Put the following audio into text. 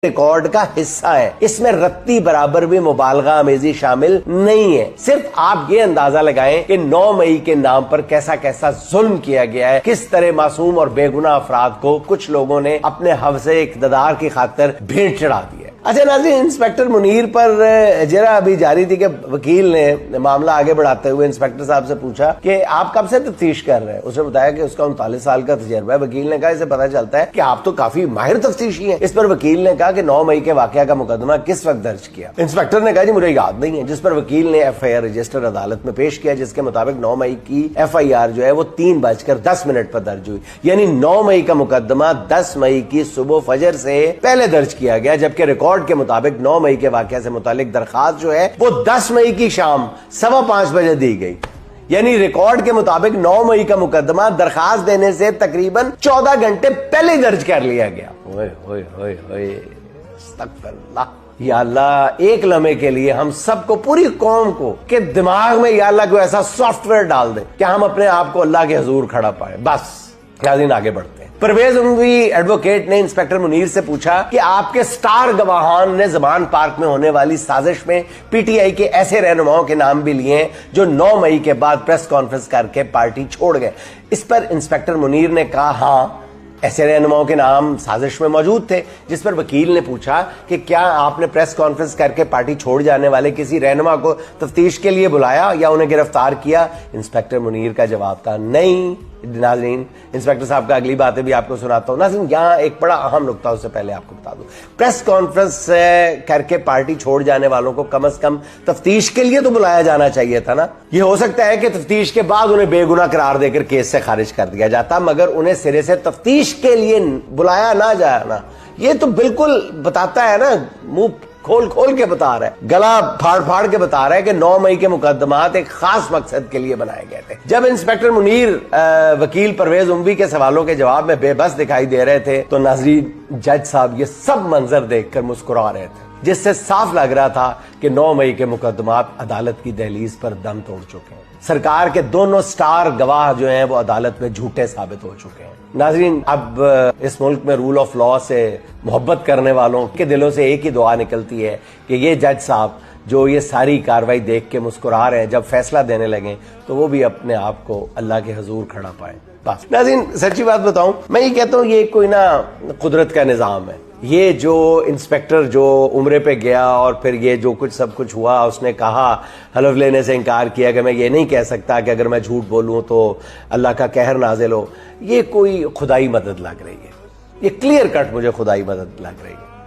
Record का हिस्सा है। इसमें रत्ती बराबर भी मुबालगा आमेजी शामिल नहीं है। सिर्फ आप ये अंदाजा लगाएं कि 9 मई के नाम पर कैसा कैसा जुल्म किया गया है, किस तरह मासूम और बेगुनाह अफराद को कुछ लोगों ने अपने हवसे इक़्तिदार की खातिर भेंट चढ़ा दी है। अच्छा नाज़रीन, इंस्पेक्टर मुनीर पर जरा अभी जारी थी कि वकील ने मामला आगे बढ़ाते हुए इंस्पेक्टर साहब से पूछा कि आप कब से तफ्तीश कर रहे हैं। उसने बताया कि उसका 39 साल का तजर्बा है। वकील ने कहा इसे पता चलता है कि आप तो काफी माहिर तफ्तीशी हैं। इस पर वकील ने कहा कि 9 मई के वाकया का मुकदमा किस वक्त दर्ज किया। इंस्पेक्टर ने कहा जी मुझे याद नहीं है। जिस पर वकील ने FIR रजिस्टर अदालत में पेश किया, जिसके मुताबिक 9 मई की FIR जो है वो 3:10 पर दर्ज हुई। यानी 9 मई का मुकदमा 10 मई की सुबह फजर से पहले दर्ज किया गया, जबकि रिकॉर्ड के मुताबिक 9 मई के वाकया से मुतालिक दरखास्त जो है वो 10 मई की शाम 5:15 बजे दी गई। यानी रिकॉर्ड के मुताबिक 9 मई का मुकदमा दरखास्त देने से तकरीबन 14 घंटे पहले दर्ज कर लिया गया। ओए ओए ओए ओए, अस्तगफिरुल्लाह। या अल्लाह, एक लम्हे के लिए हम सबको, पूरी कौम को के दिमाग में या अल्लाह कोई ऐसा सॉफ्टवेयर डाल दे कि हम अपने आप को अल्लाह के हुजूर खड़ा पाए। बस नाज़रीन आगे बढ़ते हैं। परवेज उमवी एडवोकेट ने इंस्पेक्टर मुनीर से पूछा कि आपके स्टार गवाहान ने ज़मान पार्क में होने वाली साजिश में PTI के ऐसे रहनुमाओं के नाम भी लिए हैं जो 9 मई के बाद प्रेस कॉन्फ्रेंस करके पार्टी छोड़ गए। इस पर इंस्पेक्टर मुनीर ने कहा हाँ, ऐसे रहनुमाओं के नाम साजिश में मौजूद थे। जिस पर वकील ने पूछा कि क्या आपने प्रेस कॉन्फ्रेंस करके पार्टी छोड़ जाने वाले किसी रहनुमा को तफ्तीश के लिए बुलाया या उन्हें गिरफ्तार किया। इंस्पेक्टर मुनीर का जवाब था नहीं। नाज़रीन, इंस्पेक्टर साहब का अगली बातें भी आपको सुनाता हूं। नाज़रीन, यहाँ एक बड़ा अहम नुकता, उससे पहले आपको बता दूं, प्रेस कॉन्फ्रेंस करके पार्टी छोड़ जाने वालों को कम से कम तफ्तीश के लिए तो बुलाया जाना चाहिए था ना। ये हो सकता है कि तफ्तीश के बाद उन्हें बेगुनाह करार देकर केस से खारिज कर दिया जाता, मगर उन्हें सिरे से तफ्तीश के लिए बुलाया ना जाना, ये तो बिल्कुल बताता है ना, मुंह खोल खोल के बता रहा है, गला फाड़ फाड़ के बता रहा है कि 9 मई के मुकदमात एक खास मकसद के लिए बनाए गए थे। जब इंस्पेक्टर मुनीर वकील परवेज उमवी के सवालों के जवाब में बेबस दिखाई दे रहे थे तो नाज़रीन, जज साहब ये सब मंजर देखकर मुस्कुरा रहे थे, जिससे साफ लग रहा था कि 9 मई के मुकदमात अदालत की दहलीज पर दम तोड़ चुके हैं। सरकार के दोनों स्टार गवाह जो हैं वो अदालत में झूठे साबित हो चुके हैं। नाज़रीन, अब इस मुल्क में रूल ऑफ लॉ से मोहब्बत करने वालों के दिलों से एक ही दुआ निकलती है कि ये जज साहब जो ये सारी कार्रवाई देख के मुस्कुरा रहे हैं, जब फैसला देने लगे तो वो भी अपने आप को अल्लाह के हुजूर खड़ा पाए। बस नाज़रीन, सच्ची बात बताऊं, मैं ये कहता हूं ये कोई ना कुदरत का निज़ाम है। ये जो इंस्पेक्टर जो उम्रे पे गया और फिर ये जो कुछ सब कुछ हुआ, उसने कहा, हलफ लेने से इनकार किया कि मैं ये नहीं कह सकता कि अगर मैं झूठ बोलूं तो अल्लाह का कहर नाजिल हो, ये कोई खुदाई मदद लग रही है। ये क्लियर कट मुझे खुदाई मदद लग रही है।